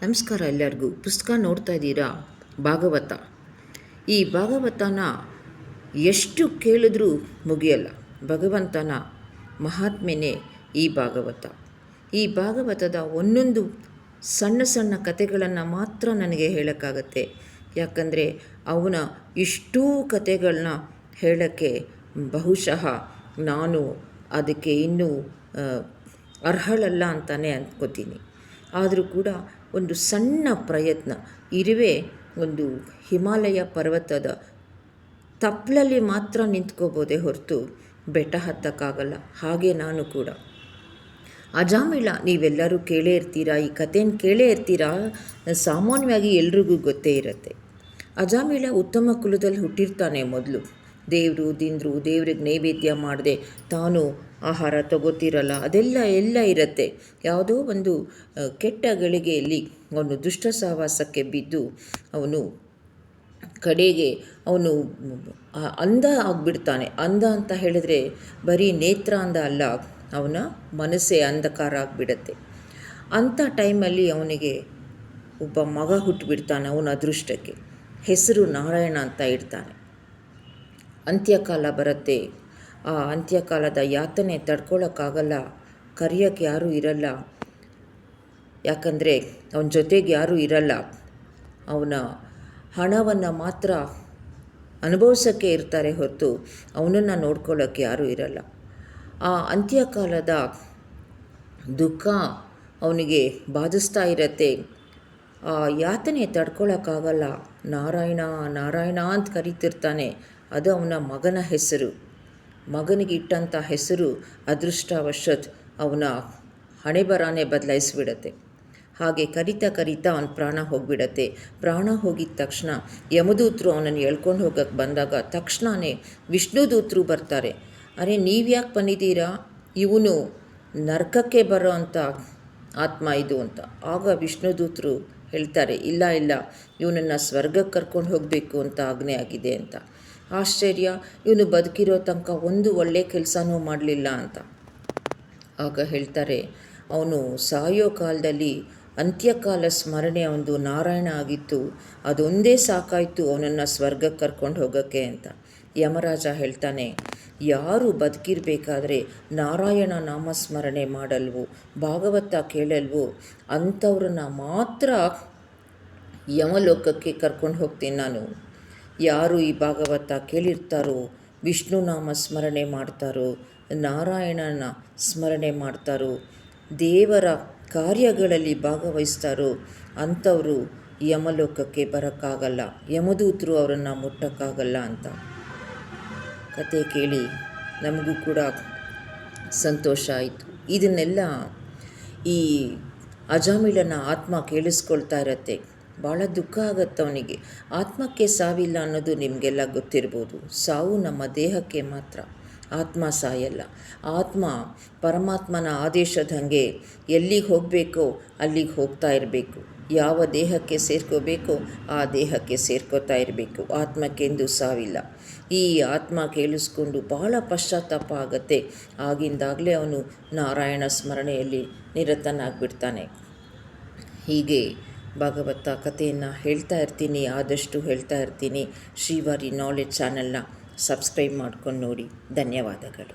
ನಮಸ್ಕಾರ ಎಲ್ಲರಿಗೂ. ಪುಸ್ತಕ ನೋಡ್ತಾ ಇದ್ದೀರಾ, ಭಾಗವತ. ಈ ಭಾಗವತನ ಎಷ್ಟು ಕೇಳಿದ್ರೂ ಮುಗಿಯಲ್ಲ. ಭಗವಂತನ ಮಹಾತ್ಮೆನೇ ಈ ಭಾಗವತ. ಈ ಭಾಗವತದ ಒಂದೊಂದು ಸಣ್ಣ ಸಣ್ಣ ಕಥೆಗಳನ್ನು ಮಾತ್ರ ನನಗೆ ಹೇಳೋಕ್ಕಾಗತ್ತೆ. ಯಾಕಂದರೆ ಅವನ ಇಷ್ಟೂ ಕಥೆಗಳನ್ನ ಹೇಳೋಕ್ಕೆ ಬಹುಶಃ ನಾನು ಅದಕ್ಕೆ ಇನ್ನೂ ಅರ್ಹಳಲ್ಲ ಅಂತಲೇ ಅಂದ್ಕೋತೀನಿ. ಆದರೂ ಕೂಡ ಒಂದು ಸಣ್ಣ ಪ್ರಯತ್ನ. ಇರುವೆ ಒಂದು ಹಿಮಾಲಯ ಪರ್ವತದ ತಪ್ಪಲಲ್ಲಿ ಮಾತ್ರ ನಿಂತ್ಕೋಬೋದೇ ಹೊರತು ಬೆಟ್ಟ ಹತ್ತಕ್ಕಾಗಲ್ಲ. ಹಾಗೆ ನಾನು ಕೂಡ. ಅಜಾಮಿಳ ನೀವೆಲ್ಲರೂ ಕೇಳೇ ಇರ್ತೀರಾ, ಈ ಕಥೆನ ಕೇಳೇ ಇರ್ತೀರಾ. ಸಾಮಾನ್ಯವಾಗಿ ಎಲ್ರಿಗೂ ಗೊತ್ತೇ ಇರುತ್ತೆ. ಅಜಾಮಿಳ ಉತ್ತಮ ಕುಲದಲ್ಲಿ ಹುಟ್ಟಿರ್ತಾನೆ. ಮೊದಲು ದೇವರು ದಿಂದರು ದೇವ್ರಿಗೆ ನೈವೇದ್ಯ ಮಾಡದೆ ತಾನು ಆಹಾರ ತಗೋತಿರಲ್ಲ, ಅದೆಲ್ಲ ಇರುತ್ತೆ. ಯಾವುದೋ ಒಂದು ಕೆಟ್ಟ ಗಳಿಗೆಯಲ್ಲಿ ಅವನು ದುಷ್ಟ ಸಹವಾಸಕ್ಕೆ ಬಿದ್ದು ಅವನು ಕಡೆಗೆ ಅವನು ಅಂಧ ಆಗಿಬಿಡ್ತಾನೆ. ಅಂಧ ಅಂತ ಹೇಳಿದ್ರೆ ಬರೀ ನೇತ್ರ ಅಂಧ ಅಲ್ಲ, ಅವನ ಮನಸ್ಸೇ ಅಂಧಕಾರ ಆಗಿಬಿಡತ್ತೆ. ಅಂಥ ಟೈಮಲ್ಲಿ ಅವನಿಗೆ ಒಬ್ಬ ಮಗ ಹುಟ್ಟುಬಿಡ್ತಾನೆ. ಅವನ ಅದೃಷ್ಟಕ್ಕೆ ಹೆಸರು ನಾರಾಯಣ ಅಂತ ಇಡ್ತಾನೆ. ಅಂತ್ಯಕಾಲ ಬರುತ್ತೆ. ಆ ಅಂತ್ಯಕಾಲದ ಯಾತನೆ ತಡ್ಕೊಳ್ಳೋಕ್ಕಾಗಲ್ಲ. ಕರೆಯೋಕ್ಕೆ ಯಾರೂ ಇರಲ್ಲ. ಯಾಕಂದರೆ ಅವನ ಜೊತೆಗೆ ಯಾರೂ ಇರಲ್ಲ. ಅವನ ಹಣವನ್ನು ಮಾತ್ರ ಅನುಭವಿಸೋಕ್ಕೆ ಇರ್ತಾರೆ ಹೊರತು ಅವನನ್ನು ನೋಡ್ಕೊಳ್ಳೋಕ್ಕೆ ಯಾರೂ ಇರಲ್ಲ. ಆ ಅಂತ್ಯಕಾಲದ ದುಃಖ ಅವನಿಗೆ ಬಾಧಿಸ್ತಾ ಇರತ್ತೆ. ಆ ಯಾತನೆ ತಡ್ಕೊಳ್ಳೋಕ್ಕಾಗಲ್ಲ. ನಾರಾಯಣ ನಾರಾಯಣ ಅಂತ ಕರೀತಿರ್ತಾನೆ. ಅದು ಅವನ ಮಗನ ಹೆಸರು. ಮಗನಿಗೆ ಇಟ್ಟಂಥ ಹೆಸರು ಅದೃಷ್ಟವಶತ್ ಅವನ ಹಣೆಬರನೇ ಬದಲಾಯಿಸಿಬಿಡತ್ತೆ. ಹಾಗೆ ಕರಿತಾ ಅವನ ಪ್ರಾಣ ಹೋಗಿಬಿಡತ್ತೆ. ಪ್ರಾಣ ಹೋಗಿದ ತಕ್ಷಣ ಯಮದೂತರು ಅವನನ್ನು ಎಳ್ಕೊಂಡು ಹೋಗೋಕ್ಕೆ ಬಂದಾಗ ತಕ್ಷಣವೇ ವಿಷ್ಣುದೂತರು ಬರ್ತಾರೆ. ಅರೆ, ನೀವು ಯಾಕೆ ಬಂದಿದ್ದೀರಾ? ಇವನು ನರಕಕ್ಕೆ ಬರೋ ಅಂಥ ಆತ್ಮ ಇದು ಅಂತ. ಆಗ ವಿಷ್ಣುದೂತರು ಹೇಳ್ತಾರೆ, ಇಲ್ಲ ಇವನನ್ನು ಸ್ವರ್ಗಕ್ಕೆ ಕರ್ಕೊಂಡು ಹೋಗಬೇಕು ಅಂತ ಆಜ್ಞೆ ಆಗಿದೆ ಅಂತ. ಆಶ್ಚರ್ಯ, ಇವನು ಬದುಕಿರೋ ತನಕ ಒಂದು ಒಳ್ಳೆ ಕೆಲಸನೂ ಮಾಡಲಿಲ್ಲ ಅಂತ. ಆಗ ಹೇಳ್ತಾರೆ, ಅವನು ಸಾಯೋ ಕಾಲದಲ್ಲಿ ಅಂತ್ಯಕಾಲ ಸ್ಮರಣೆ ಒಂದು ನಾರಾಯಣ ಆಗಿತ್ತು, ಅದೊಂದೇ ಸಾಕಾಯಿತು ಅವನನ್ನು ಸ್ವರ್ಗಕ್ಕೆ ಕರ್ಕೊಂಡು ಹೋಗೋಕ್ಕೆ ಅಂತ. ಯಮರಾಜ ಹೇಳ್ತಾನೆ, ಯಾರು ಬದುಕಿರಬೇಕಾದ್ರೆ ನಾರಾಯಣ ನಾಮಸ್ಮರಣೆ ಮಾಡಲ್ವೋ, ಭಾಗವತ ಕೇಳಲ್ವೋ ಅಂಥವ್ರನ್ನ ಮಾತ್ರ ಯಮಲೋಕಕ್ಕೆ ಕರ್ಕೊಂಡು ಹೋಗ್ತೀನಿ ನಾನು. ಯಾರು ಈ ಭಾಗವತ ಕೇಳಿರ್ತಾರೋ, ವಿಷ್ಣು ನಾಮ ಸ್ಮರಣೆ ಮಾಡ್ತಾರೋ, ನಾರಾಯಣನ ಸ್ಮರಣೆ ಮಾಡ್ತಾರೋ, ದೇವರ ಕಾರ್ಯಗಳಲ್ಲಿ ಭಾಗವಹಿಸ್ತಾರೋ ಅಂಥವರು ಯಮಲೋಕಕ್ಕೆ ಬರೋಕ್ಕಾಗಲ್ಲ. ಯಮದೂತರು ಅವರನ್ನು ಮುಟ್ಟೋಕ್ಕಾಗಲ್ಲ ಅಂತ. ಕತೆ ಕೇಳಿ ನಮಗೂ ಕೂಡ ಸಂತೋಷ ಆಯಿತು. ಇದನ್ನೆಲ್ಲ ಈ ಅಜಾಮಿಳನ ಆತ್ಮ ಕೇಳಿಸ್ಕೊಳ್ತಾ ಇರತ್ತೆ. ಭಾಳ ದುಃಖ ಆಗತ್ತೆ ಅವನಿಗೆ. ಆತ್ಮಕ್ಕೆ ಸಾವಿಲ್ಲ ಅನ್ನೋದು ನಿಮಗೆಲ್ಲ ಗೊತ್ತಿರ್ಬೋದು. ಸಾವು ನಮ್ಮ ದೇಹಕ್ಕೆ ಮಾತ್ರ, ಆತ್ಮ ಸಾಯಲ್ಲ. ಆತ್ಮ ಪರಮಾತ್ಮನ ಆದೇಶದಂಗೆ ಎಲ್ಲಿಗೆ ಹೋಗಬೇಕೋ ಅಲ್ಲಿಗೆ ಹೋಗ್ತಾ ಇರಬೇಕು. ಯಾವ ದೇಹಕ್ಕೆ ಸೇರ್ಕೋಬೇಕೋ ಆ ದೇಹಕ್ಕೆ ಸೇರ್ಕೋತಾ ಇರಬೇಕು. ಆತ್ಮಕ್ಕೆಂದು ಸಾವಿಲ್ಲ. ಈ ಆತ್ಮ ಕೇಳಿಸ್ಕೊಂಡು ಭಾಳ ಪಶ್ಚಾತ್ತಾಪ ಆಗತ್ತೆ. ಆಗಿಂದಾಗಲೇ ಅವನು ನಾರಾಯಣ ಸ್ಮರಣೆಯಲ್ಲಿ ನಿರತನಾಗ್ಬಿಡ್ತಾನೆ. ಹೀಗೆ ಭಾಗವತ ಕಥೆಯನ್ನು ಹೇಳ್ತಾ ಇರ್ತೀನಿ, ಆದಷ್ಟು ಹೇಳ್ತಾ ಇರ್ತೀನಿ. ಶ್ರೀವಾರಿ ನಾಲೆಡ್ಜ್ ಚಾನಲ್ನ ಸಬ್ಸ್ಕ್ರೈಬ್ ಮಾಡ್ಕೊಂಡು ನೋಡಿ. ಧನ್ಯವಾದಗಳು.